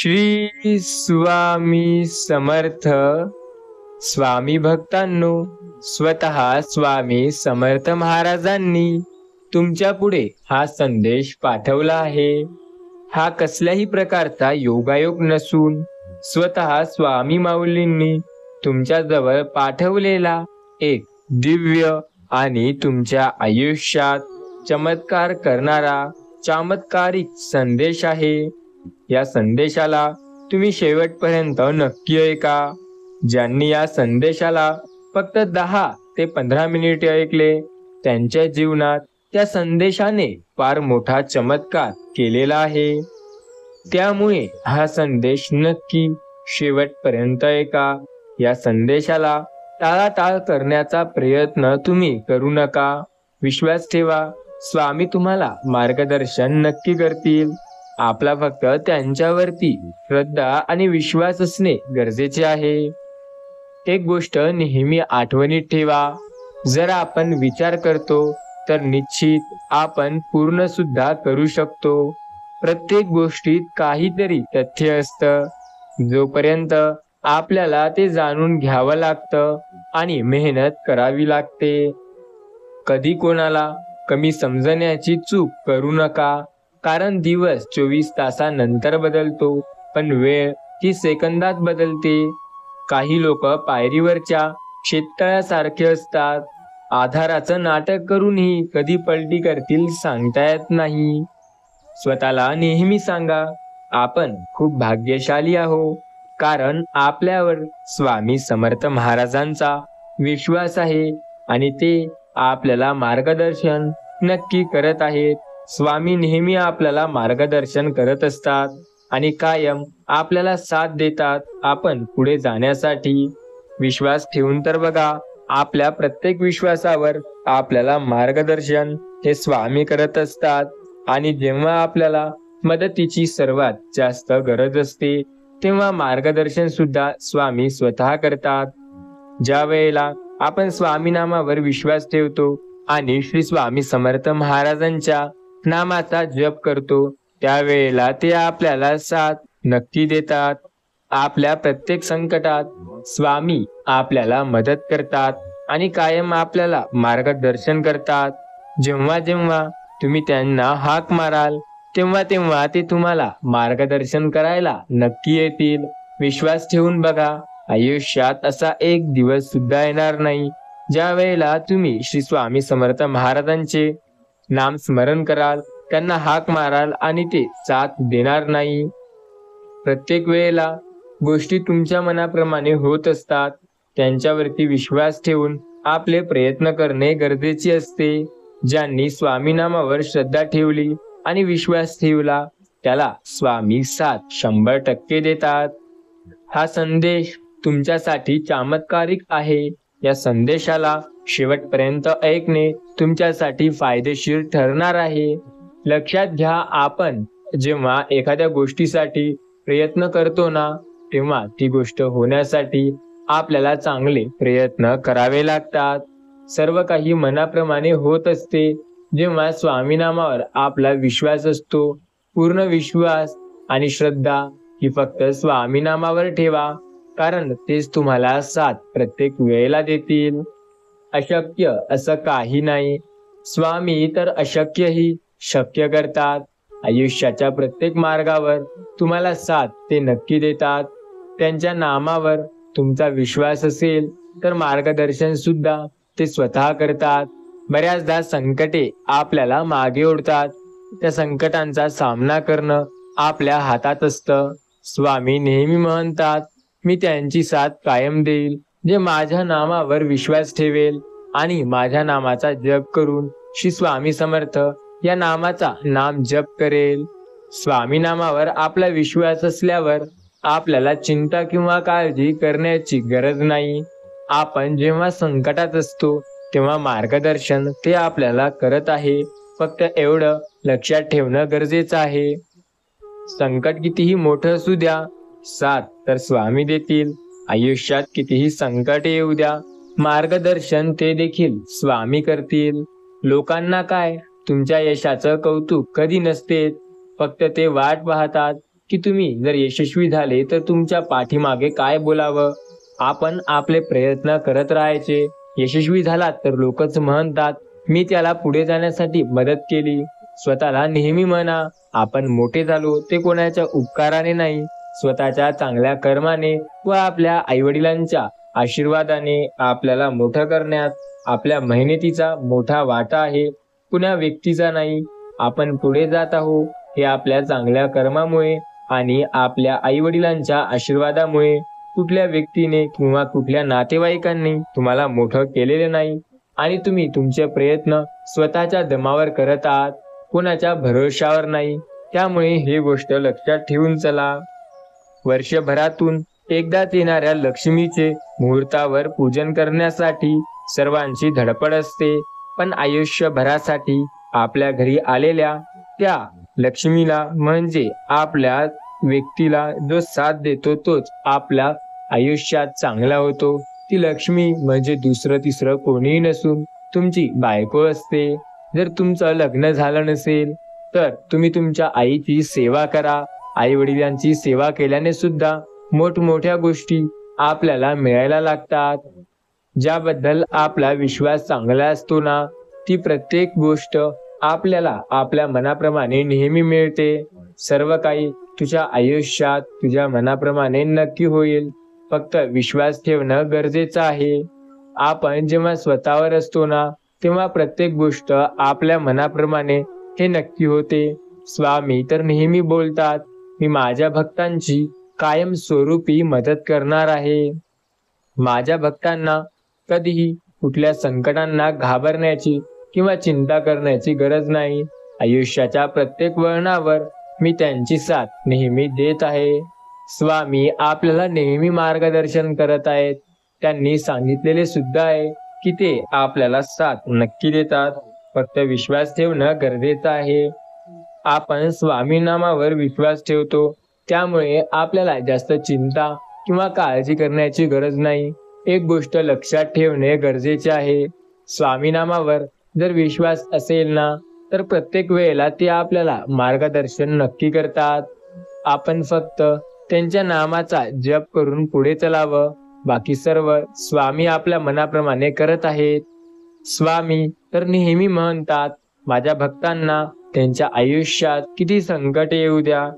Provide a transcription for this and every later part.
श्री स्वामी समर्थ. स्वामी भक्तांनो, स्वतः स्वामी समर्थ महाराजांनी तुमच्या पुढे हा संदेश पाठवला आहे. हा कसल्याही प्रकारचा योगायोग नसून स्वतः स्वामी माऊलींनी तुमच्या जवळ पाठवलेला एक दिव्य आणि तुमच्या आयुष्यात चमत्कार करणारा चमत्कारिक संदेश आहे. या संदेशाला तुम्ही शेवटपर्यंत नक्की ऐका. ज्यांनी या संदेशाला फक्त 10 ते 15 मिनिटे ऐकले, त्यांच्या जीवनात त्या संदेशाने फार मोठा चमत्कार केलेला आहे. त्यामुळे हा संदेश नक्की शेवटपर्यंत ऐका. या संदेशाला टाळाटाळ करण्याचा प्रयत्न तुम्ही करू नका. विश्वास ठेवा, स्वामी तुम्हाला मार्गदर्शन नक्की करतील. आपला फक्त त्यांच्यावरती श्रद्धा आणि विश्वास असणे गरजेचे आहे. एक गोष्ट नेहमी आठवणीत ठेवा, जर आपण विचार करतो तर निश्चित आपण पूर्ण सुद्धा करू शकतो. प्रत्येक गोष्टीत काहीतरी तथ्य असतं. जोपर्यंत आपल्याला ते जाणून घ्यावं लागतं आणि मेहनत करावी लागते. कधी कोणाला कमी समजण्याची चूक करू नका, कारण दिवस 24 तासानंतर बदलतो, पण वेळ ती सेकंदात बदलते. काही लोक पायरीवरच्या शेततळ्यासारखे असतात. आधाराचं नाटक करूनही कधी पलटी करतील सांगता येत नाही. स्वतःला नेहमी सांगा, आपण खूप भाग्यशाली आहोत, कारण आपल्यावर स्वामी समर्थ महाराजांचा विश्वास आहे आणि ते आपल्याला मार्गदर्शन नक्की करत आहेत. स्वामी नेहमी आपल्याला मार्गदर्शन करत असतात आणि कायम आपल्याला साथ देतात आपण पुढे जाण्यासाठी. विश्वास ठेवून तर बघा, आपल्या प्रत्येक विश्वासावर आपल्याला मार्गदर्शन हे स्वामी करत असतात. आणि जेव्हा आपल्याला मदतीची सर्वात जास्त गरज असते, तेव्हा मार्गदर्शन सुद्धा स्वामी स्वतः करतात. ज्या वेळेला आपण स्वामी नामावर विश्वास ठेवतो आणि श्री स्वामी समर्थ महाराजांच्या नामाचा जप करतो, त्यावेळेला ते आपल्याला साथ नक्की देतात. आपल्या प्रत्येक संकटात स्वामी आपल्याला मदत करतात आणि कायम आपल्याला मार्गदर्शन करतात. जेव्हा जेव्हा तुम्ही त्यांना हाक माराल, तेव्हा तेव्हा ते तुम्हाला मार्गदर्शन करायला नक्की येतील. विश्वास ठेवून बघा, आयुष्यात असा एक दिवस सुद्धा येणार नाही ज्या वेळेला तुम्ही श्री स्वामी समर्थ महाराजांचे नाम स्मरण कराल, त्यांना हाक माराल आणि ते साथ देणार नाही. प्रत्येक वेळेला गोष्टी तुमच्या मनाप्रमाणे होत असतात. त्यांच्यावरती विश्वास ठेवून आपले प्रयत्न करणे गरजेचे असते. ज्यांनी स्वामी नामावर श्रद्धा ठेवली आणि विश्वास ठेवला, त्याला स्वामी साथ 100% देतात. हा संदेश तुमच्यासाठी चमत्कारिक आहे. या संदेशाला शेवटपर्यंत ऐकणे तुमच्यासाठी फायदेशीर ठरणार आहे. लक्षात घ्या, आपण जेव्हा एखाद्या गोष्टीसाठी प्रयत्न करतो ना, तेव्हा ती गोष्ट होण्यासाठी आपल्याला चांगले प्रयत्न करावे लागतात. सर्व काही मनाप्रमाणे होत असते जेव्हा स्वामी नामावर आपला विश्वास असतो. पूर्ण विश्वास आणि श्रद्धा ही फक्त स्वामी नामावर ठेवा, कारण तेच तुम्हाला साथ प्रत्येक वेळेला देतील. अशक्य असं काही नाही. स्वामी तर अशक्यही शक्य करतात. आयुष्याच्या प्रत्येक मार्गावर तुम्हाला साथ ते नक्की देतात. त्यांच्या नामावर तुमचा विश्वास असेल तर मार्गदर्शन सुद्धा ते स्वतः करतात. बऱ्याचदा संकटे आपल्याला मागे ओढतात. त्या संकटांचा सामना करणं आपल्या हातात असतं. स्वामी नेहमी म्हणतात, मी त्यांची साथ कायम देईल, जे माझ्या नामावर विश्वास ठेवेल आणि माझ्या नामाचा जप करून श्री स्वामी समर्थ या नामाचा नाम जप करेल. स्वामी नामावर आपला विश्वास असल्यावर आपल्याला चिंता किंवा काळजी करण्याची गरज नाही. आपण जेव्हा संकटात असतो तेव्हा मार्गदर्शन ते आपल्याला करत आहे. फक्त एवढं लक्षात ठेवणं गरजेचं आहे. संकट कितीही मोठं असू द्या, साथ तर स्वामी देतील. आयुष्यात कितीही संकट येऊ द्या, मार्गदर्शन ते देखील स्वामी करतील. लोकांना काय, तुमच्या यशाचं कौतुक कधी नसते. फक्त ते वाट पाहतात की तुम्ही जर यशस्वी झाले तर तुमच्या पाठीमागे काय बोलावं. आपण आपले प्रयत्न करत राहायचे. यशस्वी झालात तर लोकच म्हणतात, मी त्याला पुढे जाण्यासाठी मदत केली. स्वतःला नेहमी म्हणा, आपण मोठे झालो ते कोणाच्या उपकाराने नाही, स्वतःच्या चांगल्या कर्माने व आपल्या आईवडिलांच्या आशीर्वादाने. आपल्याला मोठं करण्यात आपल्या मेहनतीचा मोठा वाटा आहे, कुण्या व्यक्तीचा नाही. आपण पुढे जात आहोत हे आपल्या चांगल्या कर्मामुळे आणि आपल्या आईवडिलांच्या आशीर्वादामुळे. कुठल्या व्यक्तीने किंवा कुठल्या नातेवाईकांनी तुम्हाला मोठं केलेले नाही आणि तुम्ही तुमचे प्रयत्न स्वतःच्या दमावर करत आहात, कोणाच्या भरोशावर नाही. त्यामुळे ही गोष्ट लक्षात ठेवून चला. वर्षभरातून एकदाच येणाऱ्या लक्ष्मीचे मुहूर्तावर पूजन करण्यासाठी सर्वांची धडपड असते, पण आयुष्यभरासाठी आपल्या घरी आलेल्या त्या लक्ष्मीला म्हणजे आपल्या व्यक्तीला जो साथ देतो तोच आपल्या आयुष्यात चांगला होतो. ती लक्ष्मी म्हणजे दुसरं तिसरं कोणीही नसून तुमची बायको असते. जर तुमचं लग्न झालं नसेल तर तुम्ही तुमच्या आईची सेवा करा. आई वडिलांची सेवा केल्याने सुद्धा मोठमोठ्या गोष्टी आपल्याला मिळायला लागतात. ज्याबद्दल आपला विश्वास चांगला असतो ना, ती प्रत्येक गोष्ट आपल्याला आपल्या मनाप्रमाणे नेहमी मिळते. सर्व काही तुझ्या आयुष्यात तुझ्या मनाप्रमाणे नक्की होईल. फक्त विश्वास ठेवणं गरजेचं आहे. आपण जेव्हा स्वतःवर असतो ना, तेव्हा प्रत्येक गोष्ट आपल्या मनाप्रमाणे हे नक्की होते. स्वामी तर नेहमी बोलतात, मी माझ्या भक्तांची कायम स्वरूपी मदत करणार आहे. माझ्या भक्तांना कधीही कुठल्या संकटांना घाबरण्याची किंवा चिंता करण्याची गरज नाही. आयुष्याच्या प्रत्येक वळणावर मी त्यांची साथ नेहमी देत आहे. स्वामी आपल्याला नेहमी मार्गदर्शन करत आहेत. त्यांनी सांगितलेले सुद्धा आहे की ते आपल्याला साथ नक्की देतात. फक्त विश्वास ठेवणं गरजेचं आहे. आपण स्वामी नामावर विश्वास ठेवतो, त्यामुळे आपल्याला जास्त चिंता किंवा काळजी करण्याची गरज नाही. एक गोष्ट लक्षात ठेवणे गरजेचे आहे, स्वामी नामावर जर विश्वास असेल ना, तर प्रत्येक वेळेला ते आपल्याला मार्गदर्शन नक्की करतात. आपण फक्त त्यांच्या नामाचा जप करून पुढे चलावं. बाकी सर्व स्वामी आपल्या मनाप्रमाणे करत आहेत. स्वामी तर नेहमी म्हणतात, माझ्या भक्तांना त्यांच्या आयुष्यात किती संकट येऊ द्या,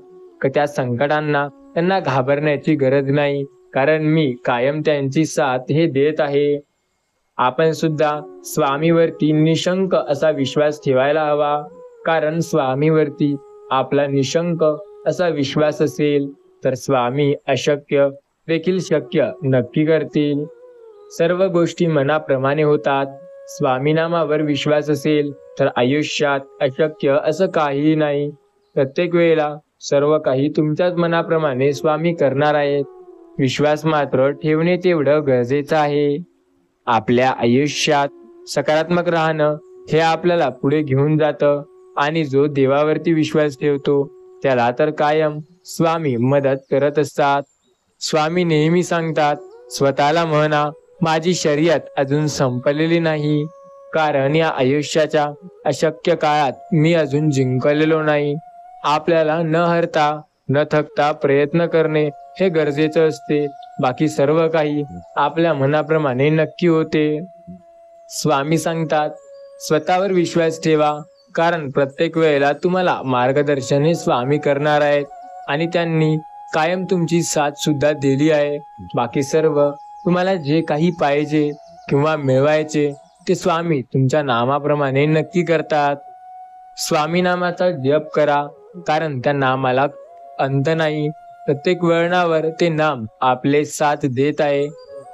त्या संकटांना त्यांना घाबरण्याची गरज नाही, कारण मी कायम त्यांची साथ हे देत आहे. आपण सुद्धा स्वामीवरती निशंक असा विश्वास ठेवायला हवा, कारण स्वामीवरती आपला निशंक असा विश्वास असेल तर स्वामी अशक्य देखील शक्य नक्की करतील. सर्व गोष्टी मनाप्रमाणे होतात. स्वामी नामावर विश्वास असेल तर आयुष्यात अशक्य असं काहीही नाही. प्रत्येक वेळेला सर्व काही तुमच्याच मनाप्रमाणे स्वामी करणार आहेत. विश्वास मात्र ठेवणे तेवढं गरजेचं आहे. आपल्या आयुष्यात सकारात्मक राहणं हे आपल्याला पुढे घेऊन जातं आणि जो देवावरती विश्वास ठेवतो त्याला तर कायम स्वामी मदत करत असतात. स्वामी नेहमी सांगतात, स्वतःला म्हणा, माझी शर्यत अजून संपलेली नाही, कारण या आयुष्याच्या अशक्य काळात मी अजून जिंकलेलो नाही. आपल्याला न हरता न थकता प्रयत्न करणे हे गरजेचं असते. बाकी सर्व काही आपल्या मनाप्रमाणे नक्की होते. स्वामी सांगतात, स्वतःवर विश्वास ठेवा, कारण प्रत्येक वेळेला तुम्हाला मार्गदर्शन हे स्वामी करणार आहेत आणि त्यांनी कायम तुमची साथ सुद्धा दिली आहे. बाकी सर्व तुम्हाला जे काही पाहिजे किंवा मिळवायचे ते स्वामी तुमच्या नामाप्रमाणे नक्की करतात. स्वामी नामाचा जप करा, कारण त्या नामाला अंत नाही. प्रत्येक वळणावर ते नाम आपले साथ देत आहे.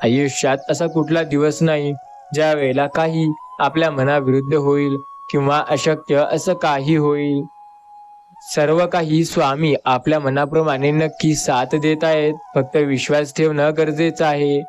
आयुष्यात असा कुठला दिवस नाही ज्या वेळेला काही आपल्या मनाविरुद्ध होईल किंवा अशक्य असं काही होईल. सर्व काही स्वामी आपल्या मनाप्रमाणे नक्की साथ देत आहेत. फक्त विश्वास ठेवणं गरजेचं आहे.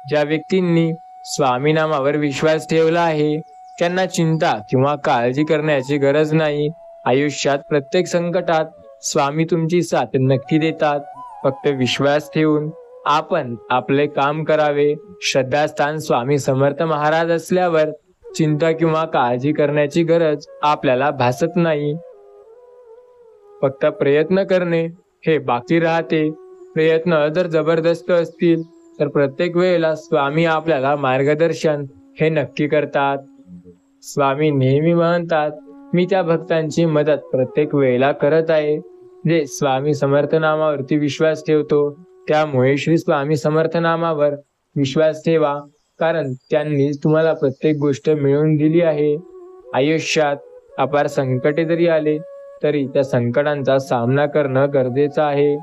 ज्या व्यक्तींनी स्वामी नामावर विश्वास ठेवला आहे त्यांना चिंता किंवा काळजी करण्याची गरज नाही. आयुष्यात प्रत्येक संकटात स्वामी तुमची साथ नक्की देतात. फक्त विश्वास ठेवून आपण आपले काम करावे. श्रद्धास्थान स्वामी समर्थ महाराज असल्यावर चिंता किंवा काळजी करण्याची गरज आपल्याला भासत नाही. फक्त प्रयत्न करणे हे बाकी राहते. प्रयत्न जर जबरदस्त असतील तर प्रत्येक वेळेला स्वामी आपल्याला मार्गदर्शन हे नक्की करतात. स्वामी नेहमी म्हणतात, मी त्या भक्तांची मदत प्रत्येक वेळेला करत आहे जे स्वामी समर्थ नामावरती विश्वास ठेवतो. त्यामुळे श्री स्वामी समर्थ नामावर विश्वास ठेवा, कारण त्यांनी तुम्हाला प्रत्येक गोष्ट मिळवून दिली आहे. आयुष्यात अपार संकटे जरी आले तरी त्या संकटांचा सामना करणं गरजेचं आहे.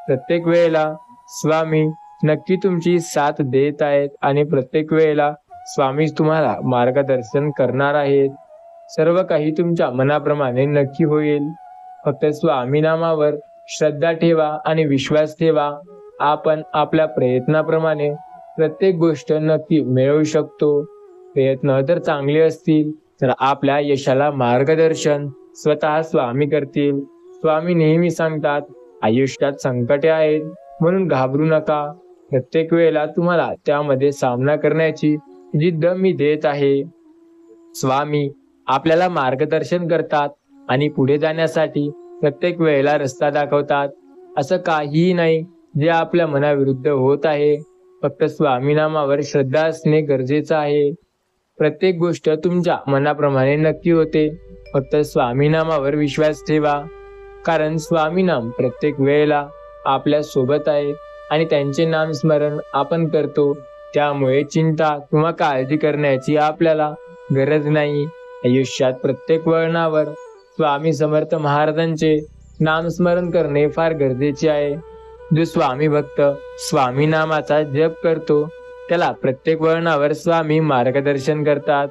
प्रत्येक वेळेला स्वामी नक्की तुमची साथ देत आहेत आणि प्रत्येक वेळेला स्वामी तुम्हाला मार्गदर्शन करणार आहेत. सर्व काही तुमच्या मनाप्रमाणे नक्की होईल. फक्त स्वामी नामावर श्रद्धा ठेवा आणि विश्वास ठेवा. आपण आपल्या प्रयत्नाप्रमाणे प्रत्येक गोष्ट नक्की मिळवू शकतो. प्रयत्न जर चांगले असतील तर आपल्या यशाला मार्गदर्शन स्वतः स्वामी करतील. स्वामी नेहमी सांगतात, आयुष्यात संकटे आहेत म्हणून घाबरू नका. प्रत्येक वेळेला तुम्हाला त्यामध्ये सामना करण्याची जिद्द मी देत आहे. स्वामी आपल्याला मार्गदर्शन करतात आणि पुढे जाण्यासाठी प्रत्येक वेळेला रस्ता दाखवतात. असं काहीही नाही जे आपल्या मनाविरुद्ध होत आहे. फक्त स्वामी नामावर श्रद्धा असणे गरजेचं आहे. प्रत्येक गोष्ट तुमच्या मनाप्रमाणे नक्की होते. फक्त स्वामी नामावर विश्वास ठेवा, कारण स्वामी नाम प्रत्येक वेळेला आपल्या सोबत आहे आणि त्यांचे नामस्मरण आपण करतो. त्यामुळे चिंता किंवा काळजी करण्याची आपल्याला गरज नाही. आयुष्यात प्रत्येक वळणावर स्वामी समर्थ महाराजांचे नामस्मरण करणे फार गरजेचे आहे. जो स्वामी भक्त स्वामी नामाचा जप करतो त्याला प्रत्येक वळणावर स्वामी मार्गदर्शन करतात.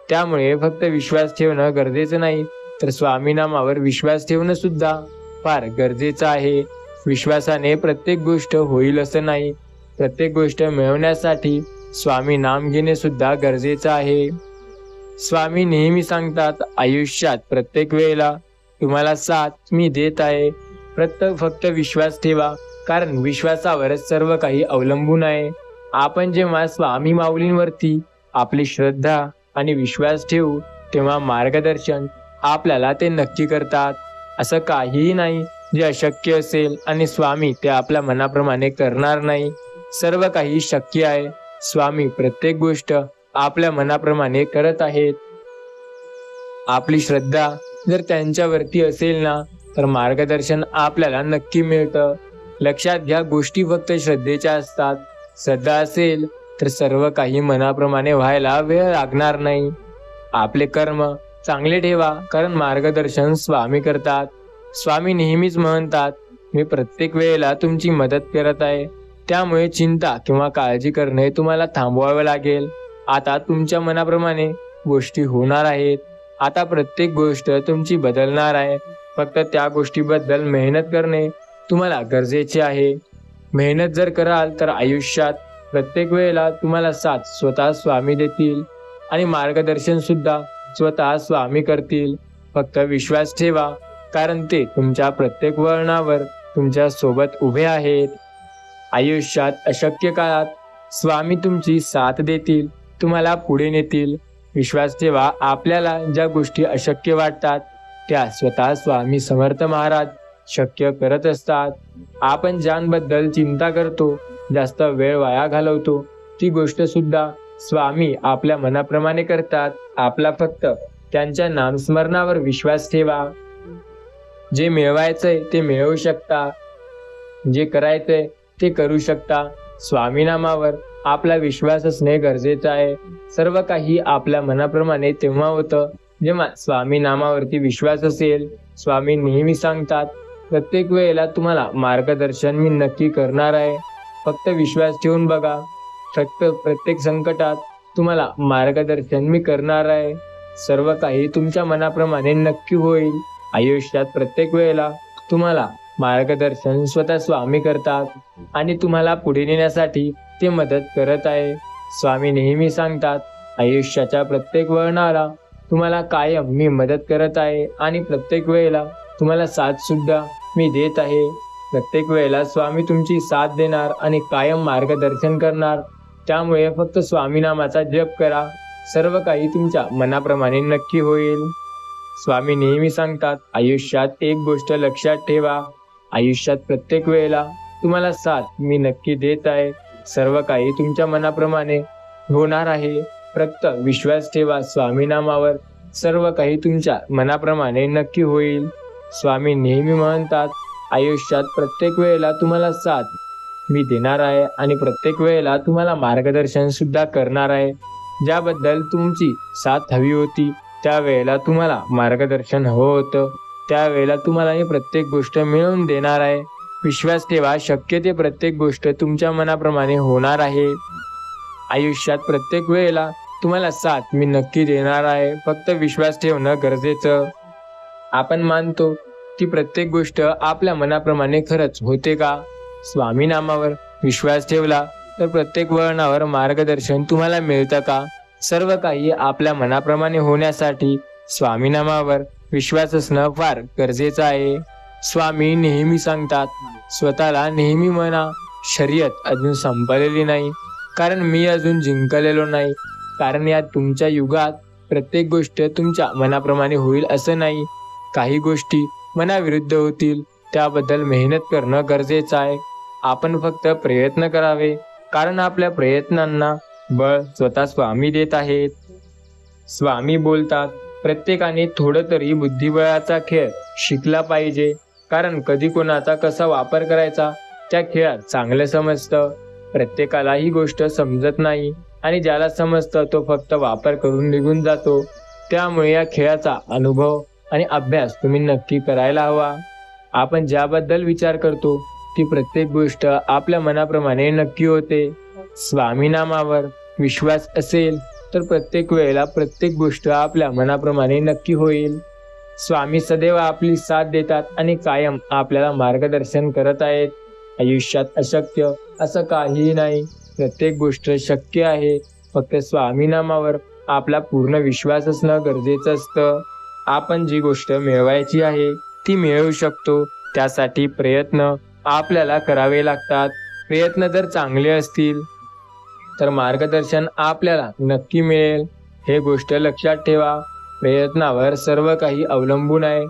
त्यामुळे फक्त विश्वास ठेवणं गरजेचं नाही, तर स्वामी नामावर विश्वास ठेवणं सुद्धा फार गरजेचं आहे. विश्वासाने प्रत्येक गोष्ट होईल असं नाही. प्रत्येक गोष्ट मिळवण्यासाठी स्वामी नाम घेणे सुद्धा गरजेचं आहे. स्वामी नेहमी सांगतात, आयुष्यात प्रत्येक वेळेला तुम्हाला साथ मी देत आहे. फक्त विश्वास ठेवा, कारण विश्वासावरच सर्व काही अवलंबून आहे. आपण जेव्हा स्वामी माऊलींवरती आपली श्रद्धा आणि विश्वास ठेवू तेव्हा मार्गदर्शन आपल्याला ते नक्की करतात. असं काहीही नाही जे अशक्य असेल आणि स्वामी ते आपल्या मनाप्रमाणे करणार नाही. सर्व काही शक्य आहे. स्वामी प्रत्येक गोष्ट आपल्या मनाप्रमाणे करत आहेत. आपली श्रद्धा जर त्यांच्यावरती असेल ना, तर मार्गदर्शन आपल्याला नक्की मिळतं. लक्षात घ्या, गोष्टी फक्त श्रद्धेच्या असतात. श्रद्धा असेल तर सर्व काही मनाप्रमाणे व्हायला वेळ लागणार नाही. आपले कर्म चांगले ठेवा, कारण मार्गदर्शन स्वामी करतात. स्वामी नेहमीच म्हणतात, मी प्रत्येक वेळेला तुमची मदत करत आहे. त्यामुळे चिंता किंवा काळजी करणे तुम्हाला थांबवावे लागेल. आता तुमच्या मनाप्रमाणे गोष्टी होणार आहेत. आता प्रत्येक गोष्ट तुमची बदलणार आहे. फक्त त्या गोष्टीबद्दल मेहनत करणे तुम्हाला गरजेचे आहे. मेहनत जर कराल तर आयुष्यात प्रत्येक वेळेला तुम्हाला साथ स्वतः स्वामी देतील आणि मार्गदर्शन सुद्धा स्वतः स्वामी करतील. फक्त विश्वास ठेवा, कारण ते तुमच्या प्रत्येक वळणावर तुमच्या सोबत उभे आहेत. आयुष्यात अशक्य काळात स्वामी तुमची साथ देतील, तुम्हाला पुढे नेतील. विश्वास ठेवा, आपल्याला ज्या गोष्टी अशक्य वाटतात त्या स्वतः स्वामी समर्थ महाराज शक्य करत असतात. आपण ज्यांबद्दल चिंता करतो, जास्त वेळ वाया घालवतो, ती गोष्ट सुद्धा स्वामी आपल्या मनाप्रमाणे करतात. आपला फक्त त्यांच्या नामस्मरणावर विश्वास ठेवा. जे मिळवायचंय ते मिळवू शकता, जे करायचंय ते करू शकता. स्वामी नामावर आपला विश्वास असणे गरजेचं आहे. सर्व काही आपल्या मनाप्रमाणे तेव्हा होतं जेव्हा स्वामी नामावरती विश्वास असेल. स्वामी नेहमी सांगतात, प्रत्येक वेळेला तुम्हाला मार्गदर्शन मी नक्की करणार आहे. फक्त विश्वास ठेवून बघा. फक्त प्रत्येक संकटात तुम्हाला मार्गदर्शन मी करणार आहे. सर्व काही तुमच्या मनाप्रमाणे नक्की होईल. आयुष्यात प्रत्येक वेळेला तुम्हाला मार्गदर्शन स्वतः स्वामी करतात आणि तुम्हाला पुढे नेण्यासाठी ते मदत करत आहे. स्वामी नेहमी सांगतात, आयुष्याच्या प्रत्येक वळणाला तुम्हाला कायम मी मदत करत आहे आणि प्रत्येक वेळेला तुम्हाला साथ सुद्धा मी देत आहे. प्रत्येक वेळेला स्वामी तुमची साथ देणार आणि कायम मार्गदर्शन करणार. त्यामुळे फक्त स्वामी नामाचा जप करा. सर्व काही तुमच्या मनाप्रमाणे नक्की होईल. स्वामी नेहमी सांगतात, आयुष्यात एक गोष्ट लक्षात ठेवा, आयुष्यात प्रत्येक वेळेला तुम्हाला साथ मी नक्की देत आहे. सर्व काही तुमच्या मनाप्रमाणे होणार आहे. फक्त विश्वास ठेवा स्वामी नामावर. सर्व काही तुमच्या मनाप्रमाणे नक्की होईल. स्वामी नेहमी म्हणतात, आयुष्यात प्रत्येक वेळेला तुम्हाला साथ मी देणार आहे आणि प्रत्येक वेळेला तुम्हाला मार्गदर्शन सुद्धा करणार आहे. ज्याबद्दल तुमची साथ हवी होती त्या वेळेला तुम्हाला मार्गदर्शन हवं होतं, त्यावेळेला तुम्हाला मी प्रत्येक गोष्ट मिळवून देणार आहे. विश्वास ठेवा, शक्य ते प्रत्येक गोष्ट तुमच्या मनाप्रमाणे होणार आहे. आयुष्यात प्रत्येक वेळेला तुम्हाला साथ मी नक्की देणार आहे. फक्त विश्वास ठेवणं गरजेचं. आपण मानतो की प्रत्येक गोष्ट आपल्या मनाप्रमाणे खरंच होते का? स्वामी नामावर विश्वास ठेवला तर प्रत्येक वळणावर मार्गदर्शन तुम्हाला मिळतं का? सर्व काही आपल्या मनाप्रमाणे होण्यासाठी स्वामी नामावर विश्वास असणं फार गरजेचं आहे. स्वामी नेहमी सांगतात, स्वतःला नेहमी म्हणा, शर्यत अजून संपलेली नाही, कारण मी अजून जिंकलेलो नाही. कारण या तुमच्या युगात प्रत्येक गोष्ट तुमच्या मनाप्रमाणे होईल असं नाही. काही गोष्टी मनाविरुद्ध होतील, त्याबद्दल मेहनत करणं गरजेचं आहे. आपण फक्त प्रयत्न करावे, कारण आपल्या प्रयत्नांना बळ स्वतः स्वामी देत आहेत. स्वामी बोलतात, प्रत्येकाने थोडं तरी बुद्धिबळाचा खेळ शिकला पाहिजे, कारण कधी कोणाचा कसा वापर करायचा त्या खेळात चांगलं समजतं. प्रत्येकाला ही गोष्ट समजत नाही आणि ज्याला समजतं तो फक्त वापर करून निघून जातो. त्यामुळे या खेळाचा अनुभव आणि अभ्यास तुम्ही नक्की करायला हवा. आपण ज्याबद्दल विचार करतो ती प्रत्येक गोष्ट आपल्या मनाप्रमाणे नक्की होते. स्वामी नामावर विश्वास असेल तर प्रत्येक वेळेला प्रत्येक गोष्ट आपल्या मनाप्रमाणे नक्की होईल. स्वामी सदैव आपली साथ देतात आणि कायम आपल्याला मार्गदर्शन करत आहेत. आयुष्यात अशक्य असं काहीही नाही, प्रत्येक गोष्ट शक्य आहे. फक्त स्वामी नामावर आपला पूर्ण विश्वास असणं गरजेचं असतं. आपण जी गोष्ट मिळवायची आहे ती मिळवू शकतो. त्यासाठी प्रयत्न आपल्याला करावे लागतात. प्रयत्न जर चांगले असतील तर मार्गदर्शन आपल्याला नक्की मिळेल. हे गोष्ट लक्षात ठेवा. प्रयत्नावर सर्व काही अवलंबून आहे.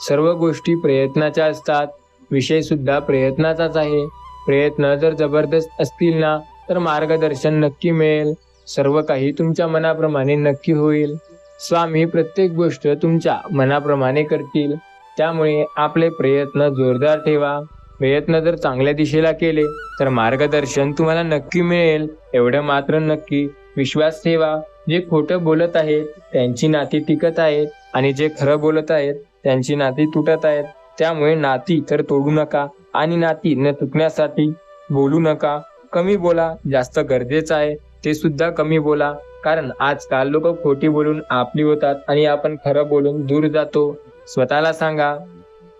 सर्व गोष्टी प्रयत्नाच्या असतात. विषय सुद्धा प्रयत्नाचाच आहे. प्रयत्न जर जबरदस्त असतील ना तर मार्गदर्शन नक्की मिळेल. सर्व काही तुमच्या मनाप्रमाणे नक्की होईल. स्वामी प्रत्येक गोष्ट तुमच्या मनाप्रमाणे करतील. त्यामुळे आपले प्रयत्न जोरदार ठेवा. प्रयत्न जर चांगल्या दिशेला केले तर मार्गदर्शन तुम्हाला नक्की मिळेल. एवढं मात्र नक्की, विश्वास ठेवा. जे खोटं बोलत आहेत त्यांची नाती टिकत आहेत आणि जे खरं बोलत आहेत त्यांची नाती तुटत आहेत. त्यामुळे नाती तर तोडू नका आणि नाती न तुटण्यासाठी बोलू नका. कमी बोला, जास्त गरजेचं आहे ते सुद्धा कमी बोला. कारण आजकाल लोक खोटी बोलून आपली होतात आणि आपण खरं बोलून दूर जातो. स्वतःला सांगा,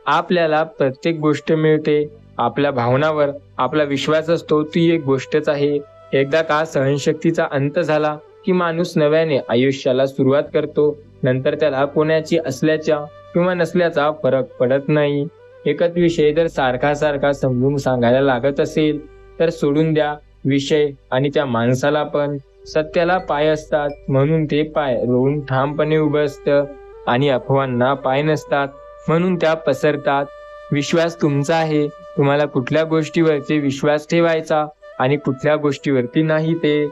आपल्याला प्रत्येक गोष्ट मिळते. आपल्या भावनावर आपला विश्वास असतो ती एक गोष्टच आहे. एकदा का सहनशक्तीचा अंत झाला की माणूस नव्याने आयुष्याला सुरुवात करतो. नंतर त्याला कोणाची असल्याच्या किंवा नसल्याचा फरक पडत नाही. एकच विषय जर सारखा सारखा समजून सांगायला लागत असेल तर सोडून द्या विषय आणि त्या माणसाला पण. सत्याला पाय असतात म्हणून ते पाय रोवून ठामपणे उभं असतं आणि अफवांना पाय नसतात म्हणून त्या पसरतात. विश्वास तुमचा आहे. तुम्हाला कुठल्या गोष्टीवरती विश्वास ठेवायचा आणि कुठल्या गोष्टीवरती नाही ते.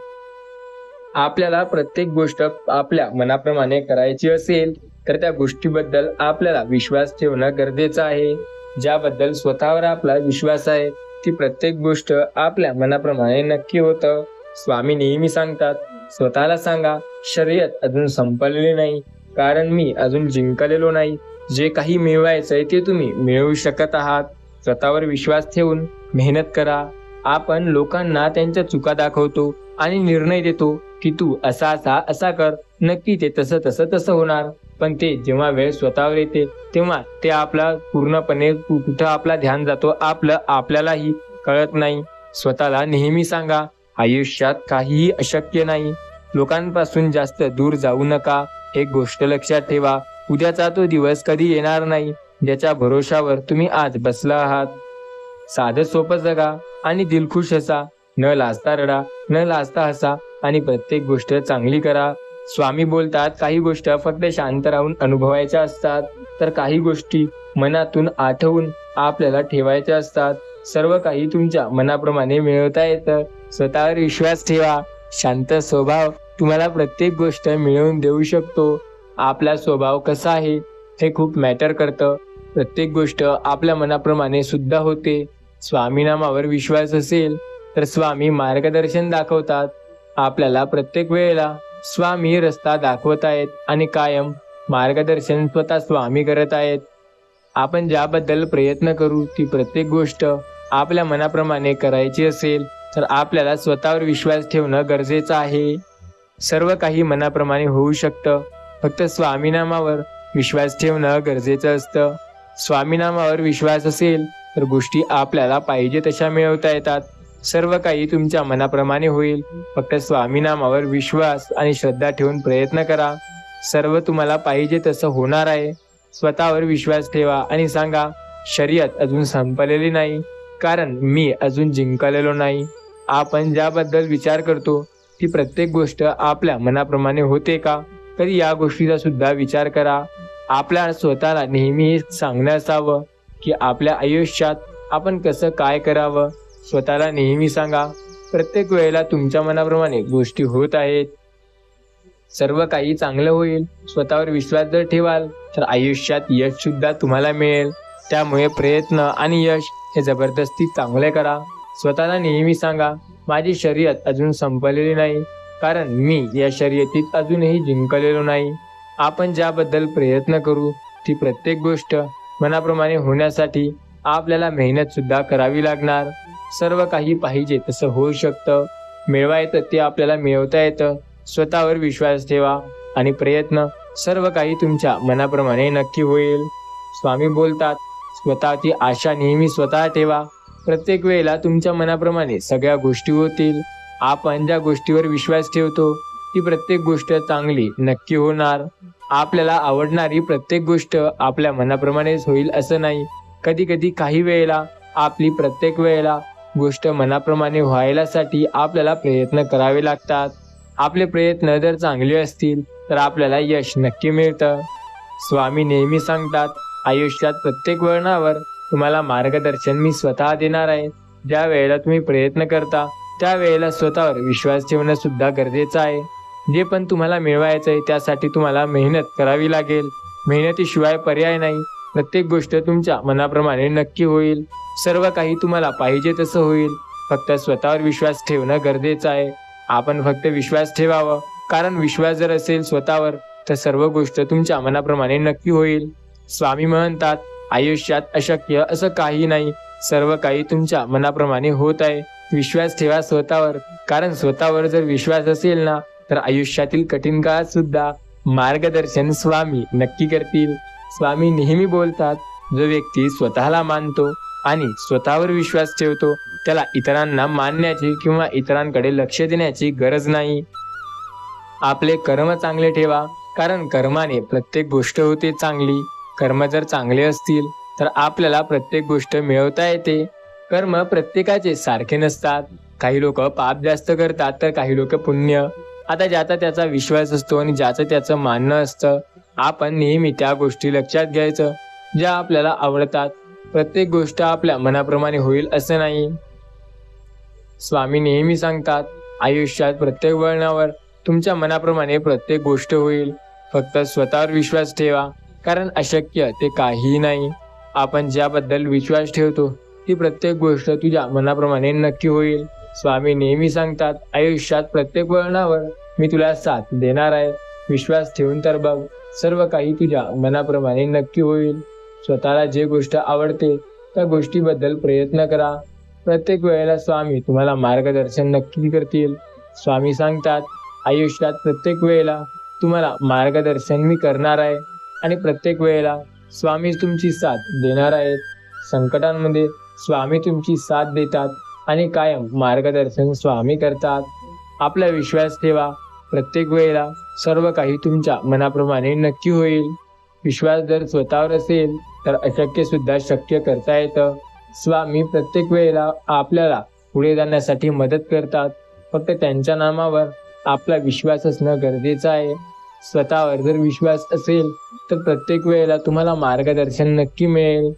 आपल्याला प्रत्येक गोष्ट आपल्या मनाप्रमाणे करायची असेल तर त्या गोष्टीबद्दल आपल्याला विश्वास ठेवणं गरजेचं आहे. ज्याबद्दल स्वतःवर आपला विश्वास आहे ती प्रत्येक गोष्ट आपल्या मनाप्रमाणे नक्की होतं. स्वामी नेहमी सांगतात, स्वतःला सांगा, शर्यत अजून संपलेली नाही, कारण मी अजून जिंकलेलो नाही. जे काही मिळवायचंय ते तुम्ही मिळवू शकत आहात. स्वतःवर विश्वास ठेवून मेहनत करा. आपण लोकांना त्यांच्या चुका दाखवतो आणि निर्णय देतो की तू असा असा असा कर, नक्की ते तसं तसं तसं होणार. पण ते जेव्हा वेळ स्वतःवर येते तेव्हा ते आपला पूर्णपणे कुठं आपला ध्यान जातो आपलं आपल्यालाही कळत नाही. स्वतःला नेहमी सांगा, आयुष्यात काहीही अशक्य नाही. लोकांपासून जास्त दूर जाऊ नका. एक गोष्ट लक्षात ठेवा, उद्याचा तो दिवस कधी येणार नाही ज्याच्या भरोशावर तुम्ही आज बसला आहात. साधं सोपं जगा आणि दिलखुश हसा. न लाजता रडा, न लाजता हसा आणि प्रत्येक गोष्ट चांगली करा. स्वामी बोलतात, काही गोष्ट फक्त शांत राहून अनुभवायच्या असतात, तर काही गोष्टी मनातून आठवून आपल्याला ठेवायचे असतात. सर्व काही तुमच्या मनाप्रमाणे मिळवता येतं. स्वतःवर विश्वास ठेवा. शांत स्वभाव तुम्हाला प्रत्येक गोष्ट मिळवून देऊ शकतो. आपला स्वभाव कसा आहे हे खूप मॅटर करतं. प्रत्येक गोष्ट आपल्या मनाप्रमाणे सुद्धा होते. स्वामी नामावर विश्वास असेल तर स्वामी मार्गदर्शन दाखवतात. आपल्याला प्रत्येक वेळेला स्वामी रस्ता दाखवत आहेत आणि कायम मार्गदर्शन स्वतः स्वामी करत आहेत. आपण ज्याबद्दल प्रयत्न करू ती प्रत्येक गोष्ट आपल्या मनाप्रमाणे करायची असेल तर आपल्याला स्वतःवर विश्वास ठेवणं गरजेचं आहे. सर्व काही मनाप्रमाणे होऊ शकतं. फक्त स्वामीनामावर विश्वास ठेवणं गरजेचं असतं. स्वामीनामावर विश्वास असेल तर गोष्टी आपल्याला पाहिजे तशा मिळवता येतात. सर्व काही तुमच्या मनाप्रमाणे होईल. फक्त स्वामीनामावर विश्वास आणि श्रद्धा ठेवून प्रयत्न करा. सर्व तुम्हाला पाहिजे तसं होणार आहे. स्वतःवर विश्वास ठेवा आणि सांगा, शर्यत अजून संपलेली नाही, कारण मी अजून जिंकलेलो नाही. आपण ज्याबद्दल विचार करतो ती प्रत्येक गोष्ट आपल्या मनाप्रमाणे होते का? कधी या गोष्टीचा सुद्धा विचार करा. आपल्या स्वतःला नेहमी हे सांगणं असावं की आपल्या आयुष्यात आपण कसं काय करावं. स्वतःला नेहमी सांगा, प्रत्येक वेळेला तुमच्या मनाप्रमाणे गोष्टी होत आहेत. सर्व काही चांगलं होईल. स्वतःवर विश्वास जर ठेवाल तर आयुष्यात यश सुद्धा तुम्हाला मिळेल. त्यामुळे प्रयत्न आणि यश हे जबरदस्ती चांगले करा. स्वतःला नेहमी सांगा, माझी शर्यत अजून संपलेली नाही, कारण मी या शर्यतीत अजूनही जिंकलेलो नाही. आपण ज्याबद्दल प्रयत्न करू ती प्रत्येक गोष्ट मनाप्रमाणे होण्यासाठी आपल्याला मेहनत सुद्धा करावी लागणार. सर्व काही पाहिजे तसं होऊ शकतं. मिळवायचं ते आपल्याला मिळवता येतं. स्वतःवर विश्वास ठेवा आणि प्रयत्न सर्व काही तुमच्या मनाप्रमाणे नक्की होईल. स्वामी बोलतात, स्वतःची आशा नेहमी स्वतः ठेवा. प्रत्येक वेळेला तुमच्या मनाप्रमाणे सगळ्या गोष्टी होतील. आपण ज्या गोष्टीवर विश्वास ठेवतो ती प्रत्येक गोष्ट चांगली नक्की होणार. आपल्याला आवडणारी प्रत्येक गोष्ट आपल्या मनाप्रमाणेच होईल असं नाही. कधी कधी काही वेळेला आपली प्रत्येक वेळेला गोष्ट मनाप्रमाणे व्हायलासाठी आपल्याला प्रयत्न करावे लागतात. आपले प्रयत्न जर चांगले असतील तर आपल्याला यश नक्की मिळतं. स्वामी नेहमी सांगतात, आयुष्यात प्रत्येक वळणावर तुम्हाला मार्गदर्शन मी स्वतः देणार आहे. ज्या वेळेला तुम्ही प्रयत्न करता त्यावेळेला स्वतःवर विश्वास ठेवणं सुद्धा गरजेचं आहे. जे पण तुम्हाला मिळवायचं आहे त्यासाठी तुम्हाला मेहनत करावी लागेल. मेहनतीशिवाय पर्याय नाही. प्रत्येक गोष्ट तुमच्या मनाप्रमाणे नक्की होईल. सर्व काही तुम्हाला पाहिजे तसं होईल. फक्त स्वतःवर विश्वास ठेवणं गरजेचं आहे. आपण फक्त विश्वास ठेवावं, कारण विश्वास जर असेल स्वतःवर तर सर्व गोष्ट तुमच्या मनाप्रमाणे नक्की होईल. स्वामी म्हणतात, आयुष्यात अशक्य असं काही नाही. सर्व काही तुमच्या मनाप्रमाणे होत आहे. विश्वास ठेवा स्वतःवर, कारण स्वतःवर जर विश्वास असेल ना तर आयुष्यातील कठीण काळात सुद्धा मार्गदर्शन स्वामी नक्की करतील. स्वामी नेहमी बोलतात, जो व्यक्ती स्वतःला मानतो आणि स्वतःवर विश्वास ठेवतो त्याला इतरांना मानण्याची किंवा इतरांकडे लक्ष देण्याची गरज नाही. आपले कर्म चांगले ठेवा, कारण कर्माने प्रत्येक गोष्ट होते चांगली. कर्म जर चांगले असतील तर आपल्याला प्रत्येक गोष्ट मिळवता येते. कर्म प्रत्येकाचे सारखे नसतात. काही लोक पाप जास्त करतात तर काही लोक पुण्य. आता ज्याचा त्याचा विश्वास असतो आणि ज्याचं त्याचं मानणं असतं. आपण नेहमी त्या गोष्टी लक्षात घ्यायचं ज्या आपल्याला आवडतात. प्रत्येक गोष्ट आपल्या मनाप्रमाणे होईल असं नाही. स्वामी नेहमी सांगतात, आयुष्यात प्रत्येक वळणावर तुमच्या मनाप्रमाणे प्रत्येक गोष्ट होईल. फक्त स्वतःवर विश्वास ठेवा, कारण अशक्य ते काहीही नाही. आपण ज्याबद्दल विश्वास ठेवतो ती प्रत्येक गोष्ट तुझ्या मनाप्रमाणे नक्की होईल. स्वामी नेहमी सांगतात, आयुष्यात प्रत्येक वळणावर मी तुला साथ देणार आहे. विश्वास ठेवून तर बघ, सर्व काही तुझ्या मनाप्रमाणे नक्की होईल. स्वतःला जे गोष्ट आवडते त्या गोष्टीबद्दल प्रयत्न करा. प्रत्येक वेळेला स्वामी तुम्हाला मार्गदर्शन नक्की करतील. स्वामी सांगतात, आयुष्यात प्रत्येक वेळेला तुम्हाला मार्गदर्शन मी करणार आहे आणि प्रत्येक वेळेला स्वामी तुमची साथ देणार आहेत. संकटांमध्ये स्वामी तुमची साथ देतात आणि कायम मार्गदर्शन स्वामी करतात. आपला विश्वास ठेवा. प्रत्येक वेळेला सर्व काही तुमच्या मनाप्रमाणे नक्की होईल. विश्वास जर स्वतःवर असेल तर अशक्य सुद्धा शक्य करता येतं. स्वामी प्रत्येक वेळेला आपल्याला पुढे जाण्यासाठी मदत करतात. फक्त त्यांच्या नामावर आपला विश्वास असणं गरजेचं आहे. स्वतःवर जर विश्वास असेल तर प्रत्येक वेळेला तुम्हाला मार्गदर्शन नक्की मिळेल.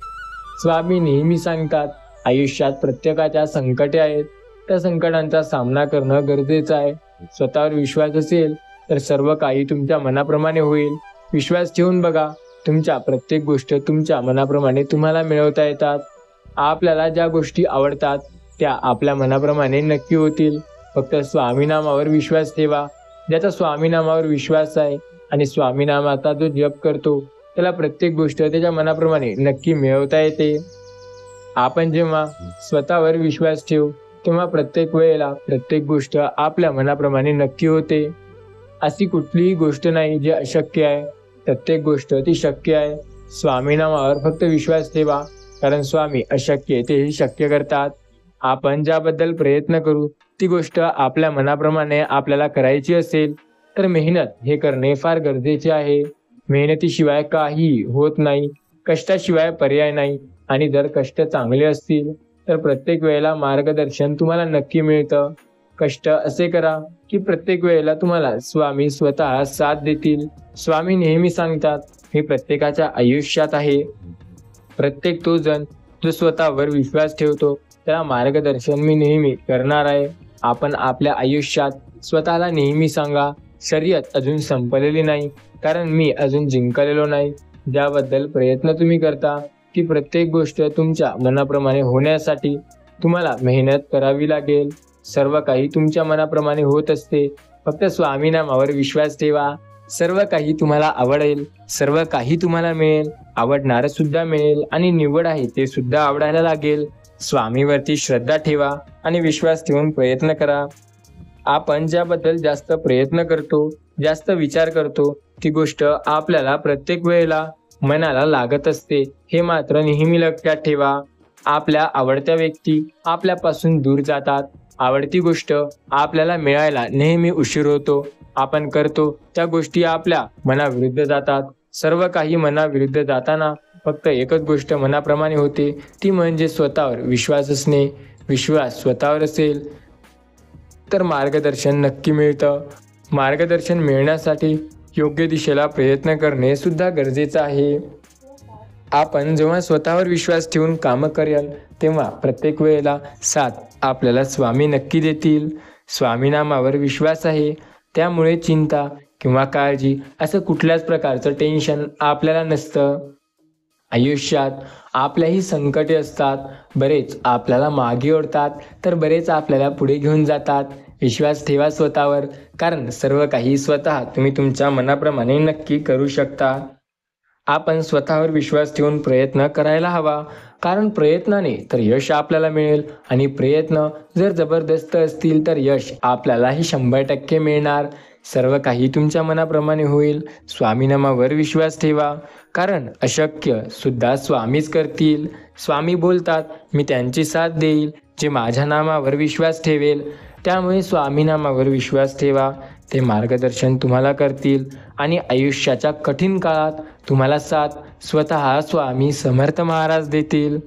स्वामी नेहमी सांगतात, आयुष्यात प्रत्येकाच्या संकटे आहेत. त्या संकटांचा सामना करणं गरजेचं आहे. स्वतःवर विश्वास असेल तर सर्व काही तुमच्या मनाप्रमाणे होईल. विश्वास ठेवून बघा, तुमच्या प्रत्येक गोष्ट तुमच्या मनाप्रमाणे तुम्हाला मिळवता येतात. आपल्याला ज्या गोष्टी आवडतात त्या आपल्या मनाप्रमाणे नक्की होतील. फक्त स्वामीनामावर विश्वास ठेवा. ज्याचा स्वामीनामावर विश्वास आहे आणि स्वामीनामाचा जो जप करतो त्याला प्रत्येक गोष्ट त्याच्या मनाप्रमाणे नक्की मिळवता येते. आपण जेव्हा स्वतःवर विश्वास ठेवू तेव्हा प्रत्येक वेळेला प्रत्येक गोष्ट आपल्या मनाप्रमाणे नक्की होते. अशी कुठलीही गोष्ट नाही जी अशक्य आहे. प्रत्येक गोष्ट ती शक्य आहे. स्वामीनामावर फक्त विश्वास ठेवा, कारण स्वामी अशक्य तेही शक्य करतात. आपण ज्याबद्दल प्रयत्न करू ती गोष्ट आपल्या मनाप्रमाणे आपल्याला करायची असेल तर मेहनत हे करणे फार गरजेचे आहे. मेहनतीशिवाय काहीही होत नाही. कष्टाशिवाय पर्याय नाही. आणि जर कष्ट चांगले असतील तर प्रत्येक वेळेला मार्गदर्शन तुम्हाला नक्की मिळतं. कष्ट असे करा की प्रत्येक वेळेला तुम्हाला स्वामी स्वतः साथ देतील. स्वामी नेहमी सांगतात, मी प्रत्येकाच्या आयुष्यात आहे. प्रत्येक तो जण जो स्वतःवर विश्वास ठेवतो त्याला मार्गदर्शन मी नेहमी करणार आहे. आपण आपल्या आयुष्यात स्वतःला नेहमी सांगा, शर्यत अजून संपलेली नाही, कारण मी अजून जिंकलेलो नाही. ज्याबद्दल प्रयत्न तुम्ही करता ती प्रत्येक गोष्ट तुमच्या मनाप्रमाणे होण्यासाठी तुम्हाला मेहनत करावी लागेल. सर्व काही तुमच्या मनाप्रमाणे होत असते. फक्त स्वामीनामावर विश्वास ठेवा. सर्व काही तुम्हाला आवडेल. सर्व काही तुम्हाला मिळेल. आवडणारं सुद्धा मिळेल आणि निवड आहे ते सुद्धा आवडायला लागेल. स्वामीवरती श्रद्धा ठेवा आणि विश्वास ठेवून प्रयत्न करा. आपण ज्याबद्दल जास्त प्रयत्न करतो, जास्त विचार करतो, ती गोष्ट आपल्याला प्रत्येक वेळेला मनाला लागत असते. हे मात्र नेहमी लक्षात ठेवा. आपल्या आवडत्या व्यक्ती आपल्यापासून दूर जातात. आवडती गोष्ट आपल्याला मिळायला नेहमी उशीर होतो. आपण करतो त्या गोष्टी आपल्या मनाविरुद्ध जातात. सर्व काही मनाविरुद्ध जाताना फक्त एकच गोष्ट मनाप्रमाणे होते, ती म्हणजे स्वतःवर विश्वास असणे. विश्वास स्वतःवर असेल तर मार्गदर्शन नक्की मिळतं. मार्गदर्शन मिळण्यासाठी योग्य दिशेला प्रयत्न करणे सुद्धा गरजेचं आहे. आपण जेव्हा स्वतःवर विश्वास ठेवून कामं कराल तेव्हा प्रत्येक वेळेला साथ आपल्याला स्वामी नक्की देतील. स्वामीनामावर विश्वास आहे त्यामुळे चिंता किंवा काळजी असं कुठल्याच प्रकारचं टेन्शन आपल्याला नसतं. आयुष्यात आपल्याही संकटे असतात. बरेच आपल्याला मागे ओढतात तर बरेच आपल्याला पुढे घेऊन जातात. विश्वास ठेवा स्वतःवर, कारण सर्व काही स्वतः तुम्ही तुमच्या मनाप्रमाणे नक्की करू शकता. आपण स्वतःवर विश्वास ठेवून प्रयत्न करायला हवा, कारण प्रयत्नाने तर यश आपल्याला मिळेल आणि प्रयत्न जर जबरदस्त असतील तर यश आपल्यालाही 100% मिळणार. सर्व काही तुमच्या मनाप्रमाणे होईल. स्वामीनामावर विश्वास ठेवा, कारण अशक्य सुद्धा स्वामीच करतील. स्वामी बोलतात, मी त्यांची साथ देईल जे माझ्या नामावर विश्वास ठेवेल. त्यामुळे स्वामीनामावर विश्वास ठेवा. ते मार्गदर्शन तुम्हाला करतील आणि आयुष्याच्या कठीण काळात तुम्हाला साथ स्वतः स्वामी समर्थ महाराज देतील.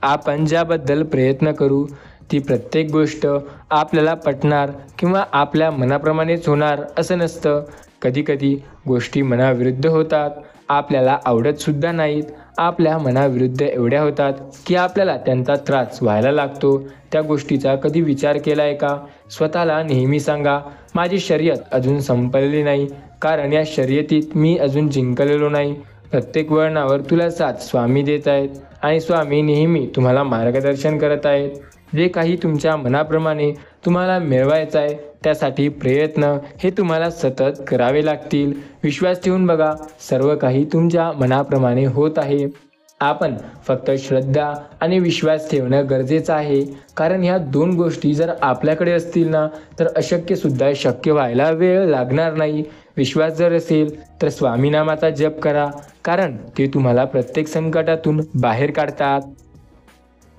आपण ज्याबद्दल प्रयत्न करू ती प्रत्येक गोष्ट आपल्याला पटणार किंवा आपल्या मनाप्रमाणेच होणार असं नसतं. कधीकधी गोष्टी मनाविरुद्ध होतात. आपल्याला आवडत सुद्धा नाहीत. आपल्या मनाविरुद्ध एवढ्या होतात की आपल्याला त्यांचा त्रास व्हायला लागतो. त्या गोष्टीचा कधी विचार केला आहे का? स्वतःला नेहमी सांगा, माझी शर्यत अजून संपलेली नाही, कारण या शर्यतीत मी अजून जिंकलेलो नाही. प्रत्येक वळणावर तुला साथ स्वामी देत आहेत आणि स्वामी नेहमी तुम्हाला मार्गदर्शन करत आहेत. जे काही तुमच्या मनाप्रमाणे तुम्हाला मिळवायचं आहे त्यासाठी प्रयत्न हे तुम्हाला सतत करावे लागतील. विश्वास ठेवून बघा, सर्व काही तुमच्या मनाप्रमाणे होत आहे. आपण फक्त श्रद्धा आणि विश्वास ठेवणं गरजेचं आहे, कारण ह्या दोन गोष्टी जर आपल्याकडे असतील ना तर अशक्य सुद्धा शक्य व्हायला वेळ लागणार नाही. विश्वास जर असेल तर स्वामीनामाचा जप करा, कारण ते तुम्हाला प्रत्येक संकटातून बाहेर काढतात.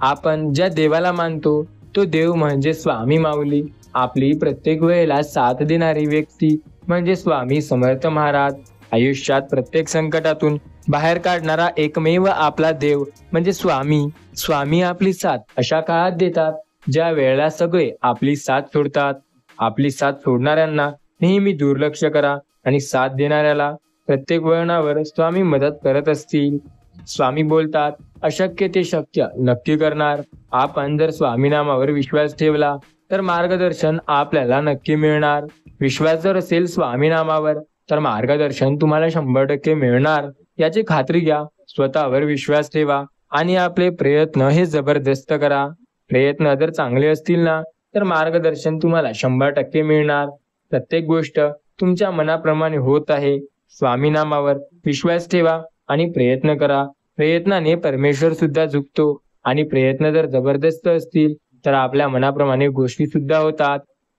आपण ज्या देवाला मानतो तो देव म्हणजे स्वामी माऊली. आपली प्रत्येक वेळेला साथ देणारी व्यक्ती म्हणजे स्वामी समर्थ महाराज. आयुष्यात प्रत्येक संकटातून बाहेर काढणारा एकमेव आपला देव म्हणजे स्वामी. स्वामी आपली साथ अशा काळात देतात ज्या वेळेला सगळे आपली साथ सोडतात. आपली साथ सोडणाऱ्यांना नेहमी दुर्लक्ष करा आणि साथ देणाऱ्याला प्रत्येक वळणावर स्वामी मदत करत असतील. स्वामी बोलतात, अशक्य ते शक्य नक्की करणार. आपण जर स्वामी नामावर विश्वास ठेवला तर मार्गदर्शन आपल्याला नक्की मिळणार. विश्वास जर असेल स्वामी नामावर तर मार्गदर्शन तुम्हाला 100% मिळणार याची खात्री घ्या. स्वतःवर विश्वास ठेवा आणि आपले प्रयत्न हे जबरदस्त करा. प्रयत्न जर चांगले असतील ना तर मार्गदर्शन तुम्हाला 100% मिळणार. प्रत्येक गोष्ट तुमच्या मनाप्रमाणे होत आहे. स्वामी नामावर विश्वास ठेवा आणि प्रयत्न करा. प्रयत्नाने परमेश्वर सुद्धा झुकतो आणि प्रयत्न जर जबरदस्त असतील तर आपल्या मनाप्रमाणे गोष्टी सुद्धा होतात.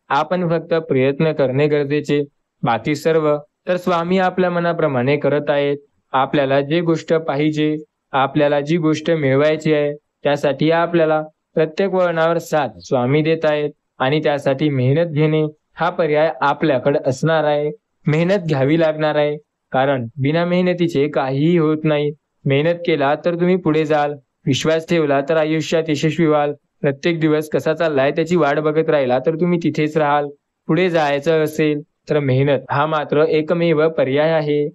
आपण फक्त प्रयत्न करणे गरजेचे. बाकी सर्व तर स्वामी आपल्या मनाप्रमाणे करत आहेत. आपल्याला जी गोष्ट पाहिजे, आपल्याला जी गोष्ट मिळवायची आहे त्यासाठी आपल्याला प्रत्येक वळणावर साथ स्वामी देत आहेत आणि त्यासाठी मेहनत घेणे हा पर्याय आपल्याकडे असणार आहे. मेहनत घ्यावी लागणार आहे कारण बिना मेहनतीचे काहीही होत नाही. मेहनत केला तर तुम्ही पुढे जाल. विश्वास ठेवला तर आयुष्यात यशस्वी व्हाल. प्रत्येक दिवस कसा चाललाय त्याची वाट बघत राहिला तर तुम्ही तिथेच राहाल. पुढे जायचं असेल तर मेहनत हा मात्र एकमेव पर्याय आहे.